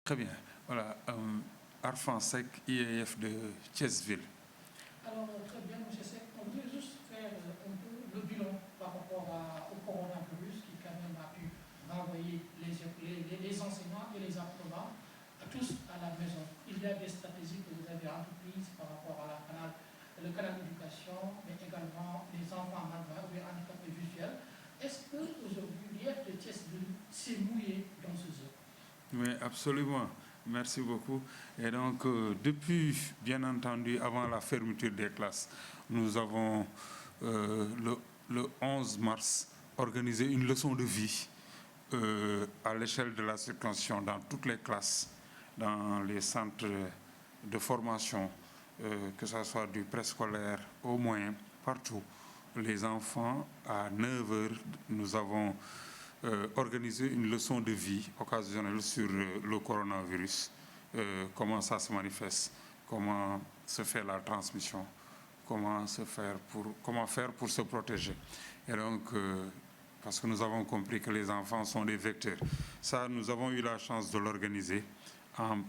Très bien. Voilà. Arfan Seck, IEF de Thiès-Ville. Alors, très bien, M. Seck. On voudrait juste faire un peu le bilan par rapport au coronavirus qui, quand même, a pu renvoyer les enseignants et les apprenants tous à la maison. Il y a des stratégies que vous avez entreprises par rapport à le canal d'éducation, mais également les enfants malvoyants ou handicapés visuels. Est-ce qu'aujourd'hui, l'IEF de Thiès-Ville s'est mouillé dans ce jeu? Oui, absolument. Merci beaucoup. Et donc, depuis, bien entendu, avant la fermeture des classes, nous avons, le 11 mars, organisé une leçon de vie à l'échelle de la circonscription dans toutes les classes, dans les centres de formation, que ce soit du préscolaire au moyen, partout. Les enfants, à 9 heures, nous avons organisé une leçon de vie occasionnelle sur le coronavirus, comment ça se manifeste, comment se fait la transmission, comment faire pour se protéger. Et donc, parce que nous avons compris que les enfants sont des vecteurs. Ça, nous avons eu la chance de l'organiser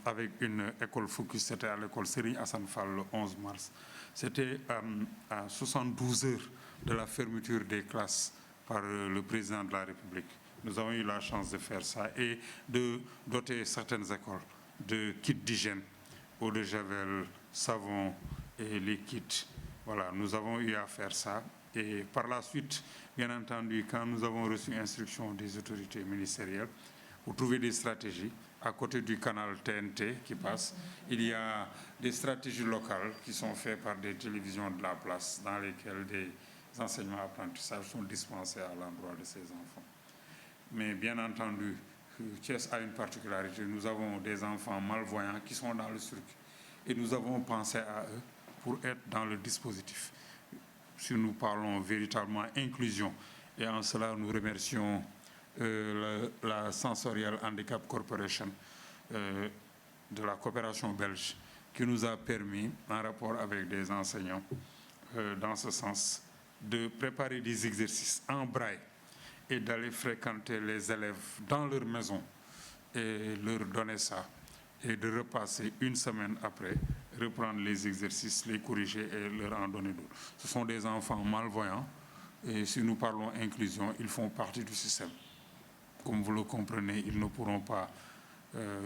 avec une école focus, c'était à l'école Serigne Assane Fall le 11 mars. C'était à 72 heures de la fermeture des classes par le président de la République. Nous avons eu la chance de faire ça et de doter certaines écoles de kits d'hygiène, eau de javel, savon et les kits. Voilà, nous avons eu à faire ça. Et par la suite, bien entendu, quand nous avons reçu instruction des autorités ministérielles pour trouver des stratégies, à côté du canal TNT qui passe, il y a des stratégies locales qui sont faites par des télévisions de la place dans lesquelles des enseignements apprentissages sont dispensés à l'endroit de ces enfants. Mais bien entendu, Thiès a une particularité. Nous avons des enfants malvoyants qui sont dans le circuit. Et nous avons pensé à eux pour être dans le dispositif. Si nous parlons véritablement inclusion, et en cela nous remercions la Sensorial Handicap Corporation de la coopération belge qui nous a permis, en rapport avec des enseignants, dans ce sens, de préparer des exercices en braille et d'aller fréquenter les élèves dans leur maison et leur donner ça et de repasser une semaine après, reprendre les exercices, les corriger et leur en donner d'autres. Ce sont des enfants malvoyants et si nous parlons inclusion, ils font partie du système. Comme vous le comprenez, ils ne pourront pas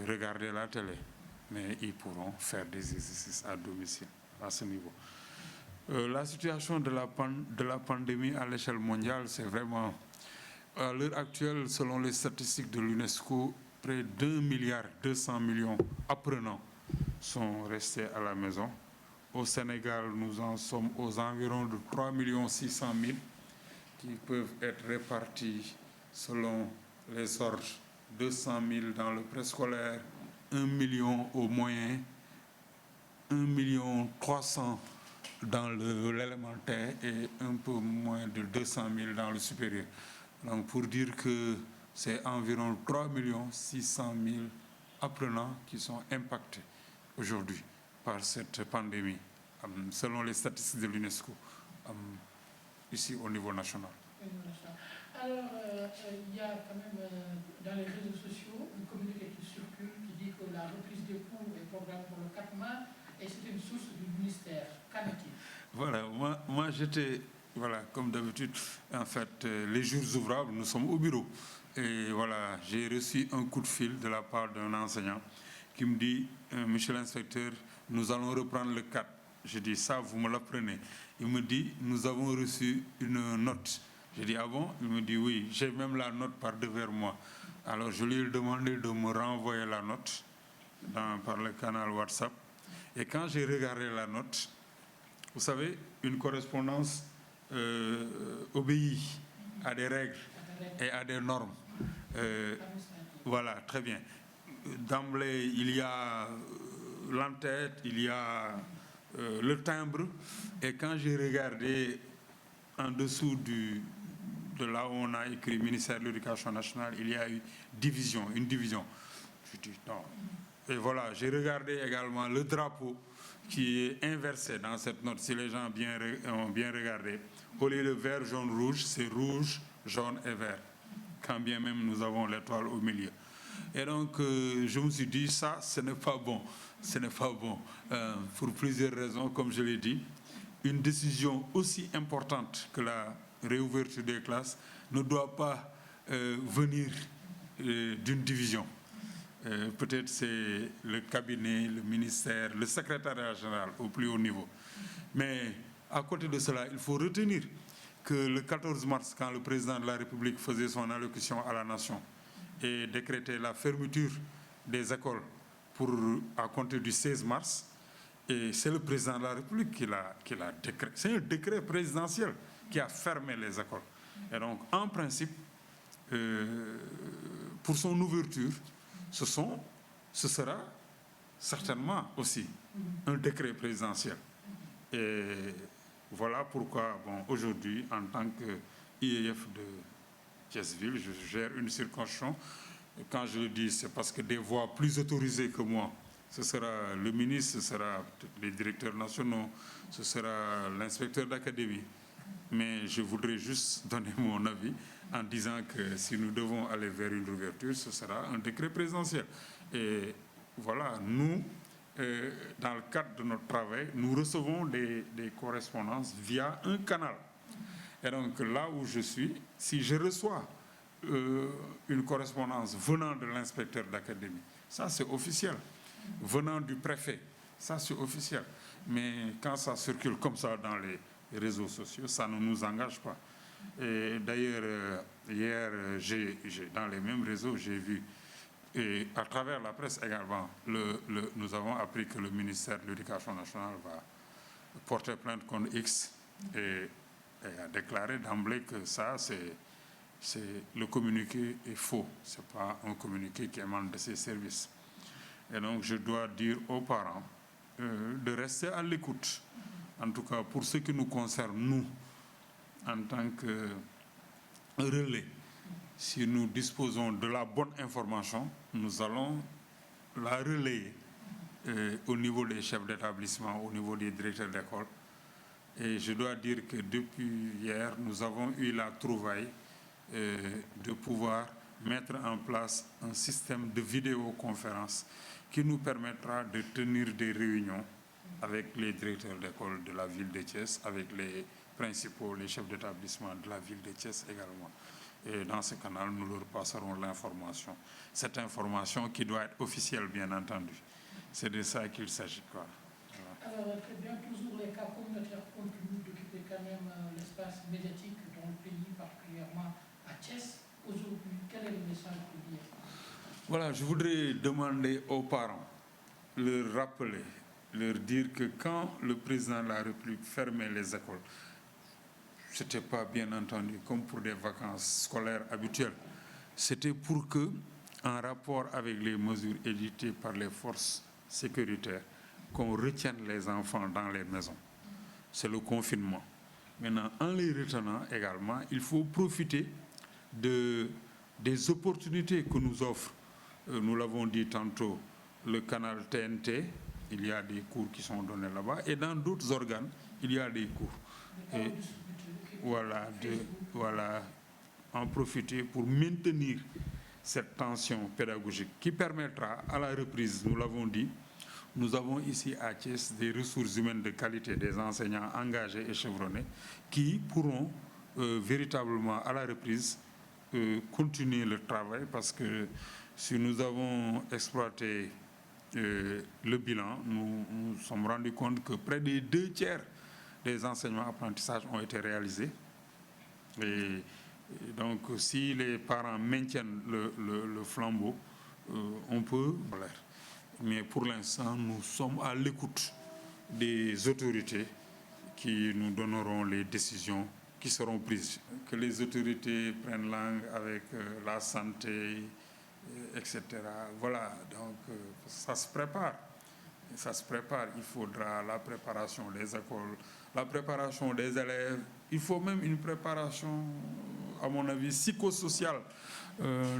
regarder la télé, mais ils pourront faire des exercices à domicile à ce niveau. La situation de la pandémie à l'échelle mondiale, c'est vraiment, à l'heure actuelle, selon les statistiques de l'UNESCO, près d'1,2 milliard apprenants sont restés à la maison. Au Sénégal, nous en sommes aux environs de 3,6 millions qui peuvent être répartis selon les ordres, 200 000 dans le préscolaire, 1 million au moyen, 1,3 million dans l'élémentaire et un peu moins de 200 000 dans le supérieur. Donc pour dire que c'est environ 3,6 millions apprenants qui sont impactés aujourd'hui par cette pandémie, selon les statistiques de l'UNESCO, ici au niveau national. Alors, il y a quand même dans les réseaux sociaux une communiqué qui circule qui dit que la reprise des cours est programmée pour le 4 mars et c'est une source du ministère. Qu'en est-il? Voilà, moi j'étais, voilà, comme d'habitude, en fait, les jours ouvrables, nous sommes au bureau. Et voilà, j'ai reçu un coup de fil de la part d'un enseignant qui me dit, monsieur l'inspecteur, nous allons reprendre le 4. Je dis, ça, vous me l'apprenez. Il me dit, nous avons reçu une note. J'ai dit, ah bon? Il me dit, oui, j'ai même la note par devers moi. Alors je lui ai demandé de me renvoyer la note par le canal WhatsApp. Et quand j'ai regardé la note, vous savez, une correspondance obéit à des règles et à des normes. Voilà, très bien. D'emblée, il y a l'entête, il y a le timbre. Et quand j'ai regardé en dessous de là où on a écrit ministère de l'Éducation nationale, il y a eu une division. Je dis non. Et voilà, j'ai regardé également le drapeau qui est inversé dans cette note, si les gens ont bien regardé. Au lieu de vert, jaune, rouge, c'est rouge, jaune et vert. Quand bien même nous avons l'étoile au milieu. Et donc, je me suis dit, ça, ce n'est pas bon. Ce n'est pas bon. Pour plusieurs raisons, comme je l'ai dit. Une décision aussi importante que la réouverture des classes ne doit pas venir d'une division. Peut-être c'est le cabinet, le ministère, le secrétariat général au plus haut niveau. Mais à côté de cela, il faut retenir que le 14 mars, quand le président de la République faisait son allocution à la nation et décrétait la fermeture des écoles à compter du 16 mars, et c'est le président de la République qui l'a décrété. C'est un décret présidentiel qui a fermé les écoles. Et donc, en principe, pour son ouverture, ce sera certainement aussi un décret présidentiel. Et voilà pourquoi, bon, aujourd'hui, en tant que IEF de Thiès-Ville, je gère une circonscription. Quand je le dis, c'est parce que des voix plus autorisées que moi, ce sera le ministre, ce sera les directeurs nationaux, ce sera l'inspecteur d'académie. Mais je voudrais juste donner mon avis en disant que si nous devons aller vers une ouverture, ce sera un décret présidentiel. Et voilà, nous, dans le cadre de notre travail, nous recevons des correspondances via un canal. Et donc là où je suis, si je reçois une correspondance venant de l'inspecteur d'académie, ça c'est officiel. Venant du préfet, ça c'est officiel. Mais quand ça circule comme ça dans les réseaux sociaux, ça ne nous engage pas. Et d'ailleurs, hier, dans les mêmes réseaux, j'ai vu, et à travers la presse également, nous avons appris que le ministère de l'Éducation nationale va porter plainte contre X et a déclaré d'emblée que ça, le communiqué est faux. Ce n'est pas un communiqué qui émane de ses services. Et donc, je dois dire aux parents de rester à l'écoute. En tout cas, pour ce qui nous concerne, nous, en tant que relais, si nous disposons de la bonne information, nous allons la relayer au niveau des chefs d'établissement, au niveau des directeurs d'école. Et je dois dire que depuis hier, nous avons eu la trouvaille de pouvoir mettre en place un système de vidéoconférence qui nous permettra de tenir des réunions avec les directeurs d'école de la ville de Thiès, avec les principaux, les chefs d'établissement de la ville de Thiès également. Et dans ce canal, nous leur passerons l'information. Cette information qui doit être officielle, bien entendu. C'est de ça qu'il s'agit. Voilà. Alors, très bien, toujours les cas communautaires continuent d'occuper quand même l'espace médiatique dans le pays, particulièrement à Thiès. Aujourd'hui, quel est le message pour dire? Voilà, je voudrais demander aux parents, leur rappeler, leur dire que quand le président de la République fermait les écoles, ce n'était pas bien entendu comme pour des vacances scolaires habituelles. C'était pour que, en rapport avec les mesures édictées par les forces sécuritaires, qu'on retienne les enfants dans les maisons. C'est le confinement. Maintenant, en les retenant également, il faut profiter des opportunités que nous offre, nous l'avons dit tantôt, le canal TNT, il y a des cours qui sont donnés là-bas, et dans d'autres organes, il y a des cours. Et voilà, en profiter pour maintenir cette tension pédagogique qui permettra à la reprise, nous l'avons dit, nous avons ici à Thiès des ressources humaines de qualité, des enseignants engagés et chevronnés qui pourront véritablement à la reprise continuer le travail, parce que si nous avons exploité le bilan, nous nous sommes rendus compte que près des 2/3 des enseignements apprentissages ont été réalisés. Et donc, si les parents maintiennent le flambeau, on peut. Mais pour l'instant, nous sommes à l'écoute des autorités qui nous donneront les décisions qui seront prises. Que les autorités prennent langue avec la santé, etc. Voilà, donc ça se prépare. Ça se prépare. Il faudra la préparation des écoles, la préparation des élèves. Il faut même une préparation, à mon avis, psychosociale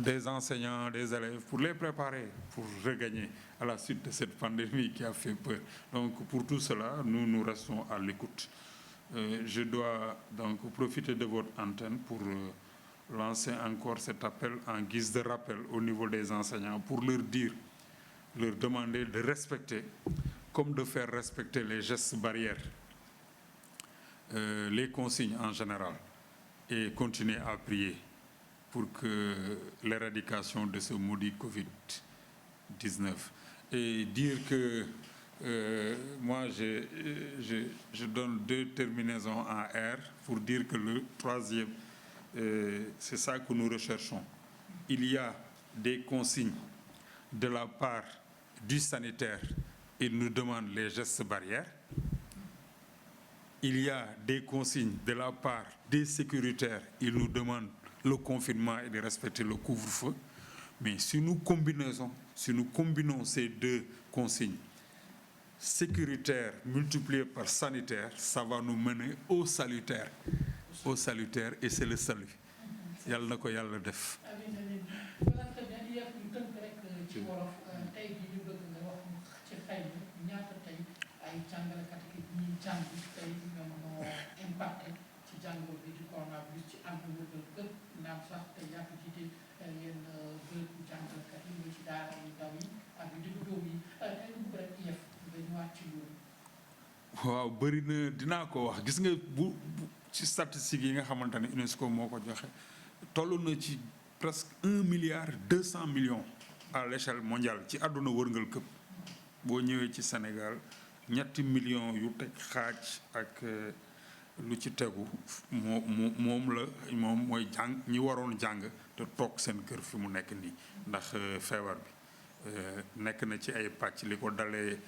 des enseignants, des élèves, pour les préparer, pour regagner à la suite de cette pandémie qui a fait peur. Donc pour tout cela, nous restons à l'écoute. Je dois donc profiter de votre antenne pour lancer encore cet appel en guise de rappel au niveau des enseignants pour leur demander de respecter, comme de faire respecter les gestes barrières, les consignes en général, et continuer à prier pour que l'éradication de ce maudit Covid-19. Et dire que moi, je donne 2 terminaisons en R pour dire que le 3e, c'est ça que nous recherchons. Il y a des consignes de la part du sanitaire, il nous demande les gestes barrières. Il y a des consignes de la part des sécuritaires, ils nous demandent le confinement et de respecter le couvre-feu. Mais si nous combinons ces 2 consignes, sécuritaire multiplié par sanitaire, ça va nous mener au salutaire, et c'est le salut. Yàlla na ko Yàlla def. Voilà, très bien. Il y a une tënk rek ci wolof tey bi ñu bëgg nga wax ci xëy na ñaata tey ay jàngalekat yi ñuy jàng tey ñoom ñoo impacté ci jàngoro bi di coronavirus ci àdduna bi gëpp naam sax tey yaa ko jiite yenn bërëbu jàngalekat yi muy ci daara yu ndaw yi ak yu diggu dóom yi tey lu bëgg rek IEF nga ñëwaat ci loolu. waaw bëri na dinaa ko wax gis nga bu ci statistiques yi nga xamante ne UNESCO moo ko joxe toll na ci presque 1,2 milliard à l'échelle mondiale ci àdduna wërngal këpp boo ñëwee ci Sénégal 3 millions yu teg xaaj ak lu ci tegu moom mooy jàng ñi waroon jàng te toog seen kër fi mu nekk nii ndax feebar bi nekk na ci ay pàcc li ko dalee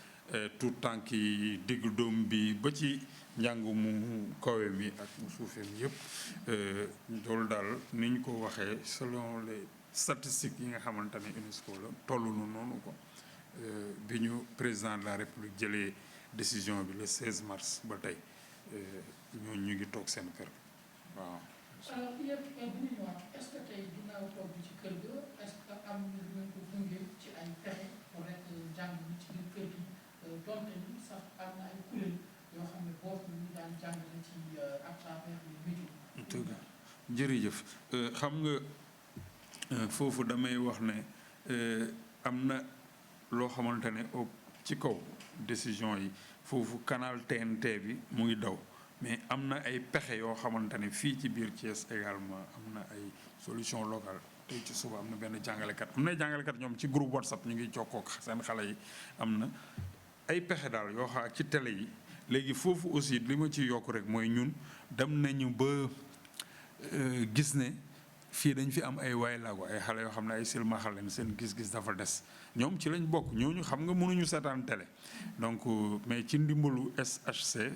tout tànk yi diggu doom bi ba ci njàng mu kawe mi ak mu suufee mi yëpp loolu daal ni ñu ko waxee selon les statistiques yi nga xamante ne UNESCO la tollu nu noonu ko bi ñu président de la République jëlee décision bi le 16 mars ba tey ñooñu ñu ngi toog seen kër waaw. alors yëpp bu ñu ñëwaat est-ce que tey ginnaaw toog bi ci kër ga est-ce que am na lu ngeen ko gunge ci ay pexe pour rek jàng bi ci biir kër gi donte ni sax am na ay kuréel yoo xam ne boobu ñu daan jàngale ci à travers les médias. jërëjëf xam nga foofu damay wax ne am na loo xamante ne ci kaw décision yi foofu canal TNT bi mu ngi daw mais am na ay pexe yoo xamante ne fii ci biir Thiès également am na ay solution locale tey ci suba am na benn jàngalekat ñoom ci groupe WhatsApp ñu ngi jokkoo ak seen xale yi am na ay pexe daal yoo xam ci télé yi léegi foofu aussi li ma ci yokk rek mooy ñun dem nañu ba gis ne fii dañ fi am ay waay laago ay xale yoo xam ne ay silmaxa leen seen gis-gis dafa des ñoom ci lañ bokk ñooñu xam nga mënuñu seetaan télé donc mais ci ndimbalu SHC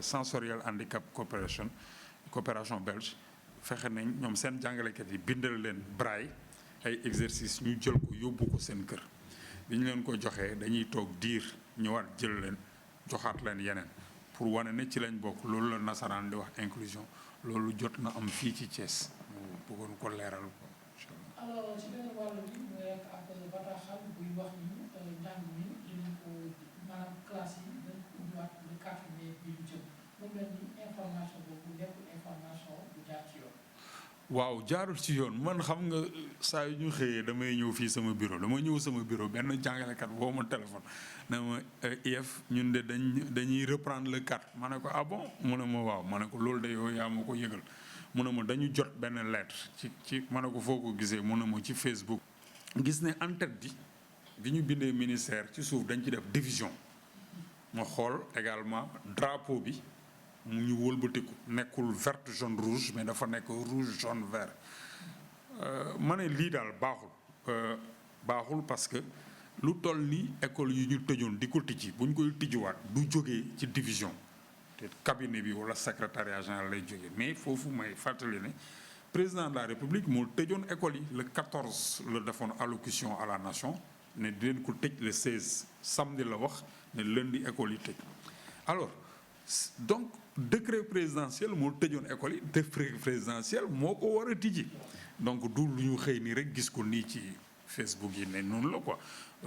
Sensorial Handicap coopération belge fexe nañ ñoom seen jàngalekat yi bindal leen braille ay exercice ñu jël ko yóbbu ko seen kër bi ñu leen ko joxee dañuy toog diir ñëwaat jël leen joxaat leen yeneen pour wane ne ci lañ bokk loolu la nasaraan di wax inclusion loolu jot na am fii ci Thiès mu bëggoon ko leeral ko incha allah. alors ci benn wàll bi mu nekk ak bataaxal buy wax ni njàng mi dinañ ko maanaam classe yi dañ ko ubbiwaat le 4 mai bi ñu jëm mu mel ni information boobu nekkul information bu jaar ci yoon. waaw jaarul ci yoon man xam nga saa yu ñu xëyee damay ñëw fii sama bureau benn jàngalekat woo ma téléphone ne ma IEF ñun de dañuy reprendre le 4 ma ne ko ah bon mu ne ma waaw ma ne ko loolu de yow yaa ma ko yëgal mu ne ma dañu jot benn lettre ci ma ne ko foo ko gisee mu ne ma ci Facebook. gis ne en tête bi ñu bindee ministère ci suuf dañ ci def division ma xool également drapeau bi. mu ñu wëlbatiku nekkul vert jaune rouge mais dafa nekk rouge jaune vert ma ne lii daal baaxul parce que lu toll ni école yi ñu tëjoon di ko tijji bu ñu koy tijjiwaat du jógee ci division te cabinet bi wala secrétariat général lay jógee mais foofu may fàttali ne président de la république moo tëjoon école yi le 14 la defoon allocution à la nation ne di leen ko tëj le 16 samedi la wax ne lundi école yi tëj alors donc décret présidentiel moo tëjoon école yi décret présidentiel moo ko war a tijji donc du lu ñu xëy nii rek gis ko nii ci Facebook yi ne noonu la quoi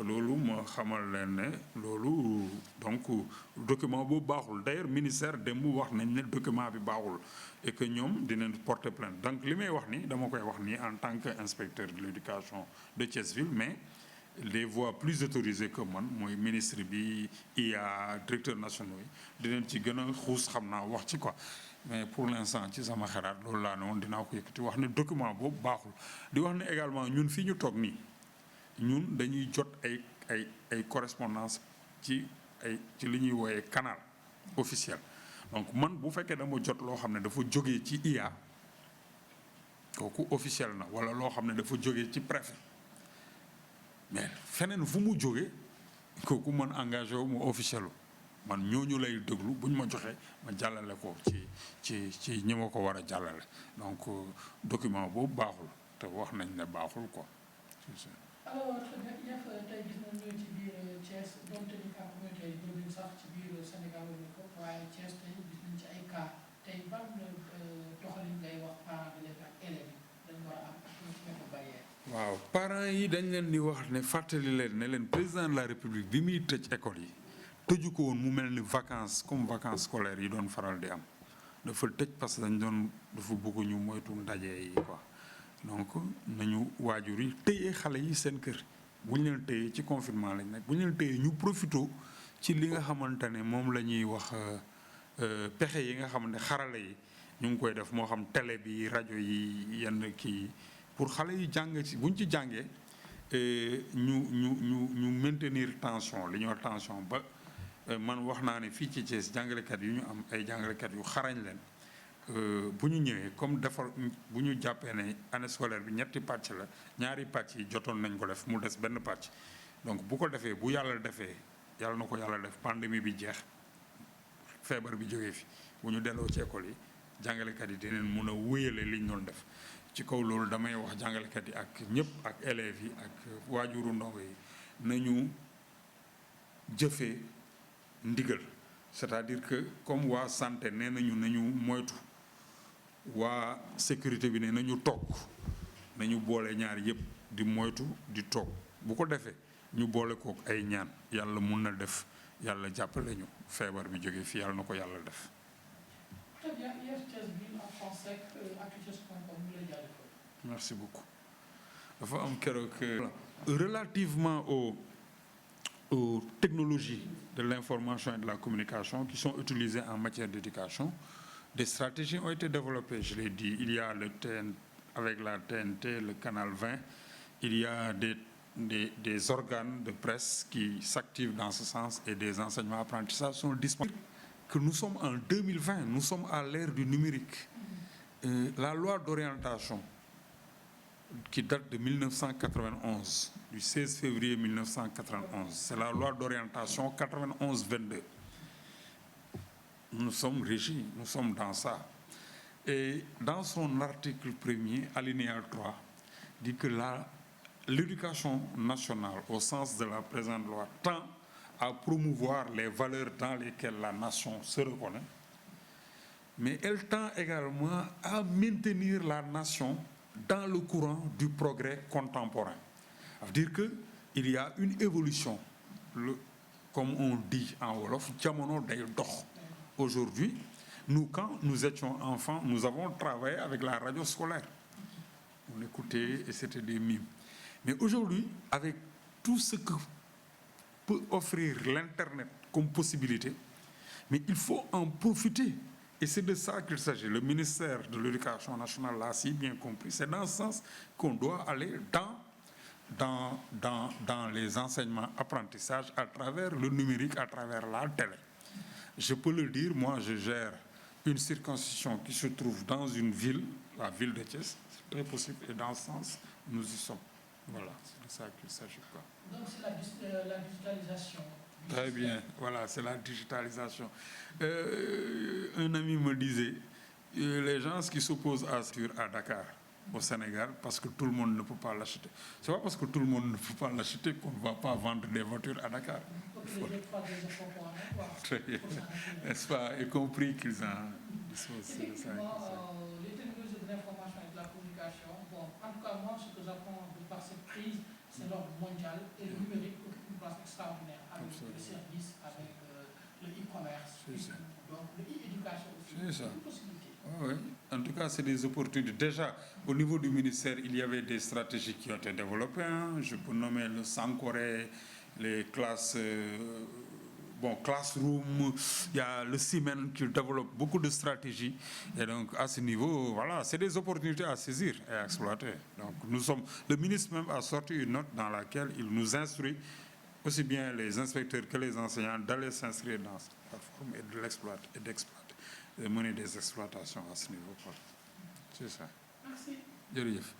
loolu ma xamal leen ne loolu donc document boobu baaxul d'ailleurs ministère démb wax nañ ne document bi baaxul et que ñoom dinañ porter plainte donc li may wax ni dama koy wax ni en tant que inspecteur de l'éducation de Thiès-Ville, mais les voix plus autorisées que man mooy ministre bi IA directeur nationaux yi dinañ ci gën a xuus xam naa wax ci quoi. Mais pour l'instant ci sama xalaat loolu laa ne woon dinaa ko yëkkati wax ne document boobu baaxul di wax ne également ñun fii ñu toog nii ñun dañuy jot ay correspondance ci li ñuy wooyee canal officiel. Donc man bu fekkee dama jot loo xam ne dafa jógee ci IA kooku officiel na wala loo xam ne dafa jógee ci préfet mais feneen fu mu jógee kooku man engagé wu mu officielu man ñooñu lay déglu bu ñu ma joxee ma jàllale ko ci ñi ma ko war a jàllale donc document boobu baaxul te wax nañ ne baaxul quoi. alors ñëpp tey gis nañu ci biir Thiès donte ni cas communautaire yi bëriwul sax ci biir Sénégal wala ko waaye Thiès tey gis nañ ci ay cas tey ban doxalin ngay wax parents d'élèves ak élèves yi dañu war a am ak ci benn barrière. waaw parents yi dañ leen di wax ne fàttali leen ne leen président de la république bi muy tëj école yi tëju ko woon mu mel ni vacances comme vacances scolaires yi doon faral di am dafa tëj parce que dafa bëgg ñu moytu ndaje yi quoi. Donc nañu waajur yi téye xale yi seen kër bu ñu leen téye ci confinement lañ nekk bu ñu leen téye ñu profité ci li nga xamante ne moom la ñuy wax pexe yi nga xamante ne xarala yi ñu ngi koy def moo xam télé bi rajo yi yenn kii pour xale yi jàng ci bu ñu ci jàngee ñu maintenir tension li ñuy wax tension ba man wax naa ne fii ci Thiès jàngalekat yu ñu am ay jàngalekat yu xarañ leen. Bu ñu ñëwee comme defar bu ñu jàppee ne année scolaire bi ñetti pàcc la ñaari pàcc yi jotoon nañ ko def mu des benn pàcc donc bu ko defee bu yàlla defee yàlla na ko yàlla def pandémie bi jeex feebar bi jógee fi bu ñu delloo ci école yi jàngalekat yi dinañ mun a wéyale li ñu doon def ci kaw loolu damay wax jàngalekat yi ak ñëpp ak élèves yi ak waajuru ndongo yi nañu jëfee ndigal c'est-à-dire que comme waa santé nee nañu moytu waa sécurité bi ne nañu toog nañu boole ñaar yëpp di moytu di toog bu ko defee ñu boole kook ay ñaan yàlla mun na def yàlla jàppale ñu feebar bi jógee fi yàlla na ko yàlla def. Très bien, Thiès-Ville en français actuthies.com ñu lay jaajëfal. Merci beaucoup. dafa am keroog relativement aux technologies de l'information et de la communication qui sont utilisées en matière d'éducation. Des stratégies ont été développées, je l'ai dit. Il y a avec la TNT, le canal 20, il y a des organes de presse qui s'activent dans ce sens et des enseignements apprentissages sont disponibles. Que nous sommes en 2020, nous sommes à l'ère du numérique. La loi d'orientation qui date de 1991, du 16 février 1991, c'est la loi d'orientation 91-22. Nous sommes régis, nous sommes dans ça. Et dans son article 1er, alinéa 3, dit que l'éducation nationale, au sens de la présente loi, tend à promouvoir les valeurs dans lesquelles la nation se reconnaît, mais elle tend également à maintenir la nation dans le courant du progrès contemporain. Ça veut dire qu'il y a une évolution, comme on dit en Wolof, jamono day dox. Aujourd'hui, nous, quand nous étions enfants, nous avons travaillé avec la radio scolaire. On écoutait et c'était des mimes. Mais aujourd'hui, avec tout ce que peut offrir l'Internet comme possibilité, mais il faut en profiter. Et c'est de ça qu'il s'agit. Le ministère de l'Éducation nationale l'a si bien compris. C'est dans ce sens qu'on doit aller dans les enseignements apprentissages à travers le numérique, à travers la télé. Je peux le dire, moi je gère une circonscription qui se trouve dans une ville, la ville de Thiès, c'est très possible, et dans ce sens, nous y sommes. Voilà, c'est de ça qu'il s'agit. Donc c'est la digitalisation. Très bien, voilà, c'est la digitalisation. Un ami me disait, les gens qui s'opposent à Dakar, au Sénégal, parce que tout le monde ne peut pas l'acheter. C'est pas parce que tout le monde ne peut pas l'acheter qu'on ne va pas vendre des voitures à Dakar. Très bien, n'est-ce pas? Y compris qu'ils en disposent. Effectivement, les technologies de l'information et de la communication, bon, en tout cas, moi, ce que j'apprends de par cette crise, c'est l'ordre mondial et le numérique extraordinaire avec le service, avec le e-commerce, donc le e-éducation aussi. C'est ça. Oui. En tout cas, c'est des opportunités. Déjà, au niveau du ministère, il y avait des stratégies qui ont été développées. Hein. Je peux nommer le Sankoré, les classes, Classroom, il y a le Siemens qui développe beaucoup de stratégies. Et donc, à ce niveau, voilà, c'est des opportunités à saisir et à exploiter. Donc, le ministre même a sorti une note dans laquelle il nous instruit, aussi bien les inspecteurs que les enseignants, d'aller s'inscrire dans cette plateforme et de l'exploiter et d'exploiter. De mener des exploitations à ce niveau. C'est ça. Merci. Jërëjëf.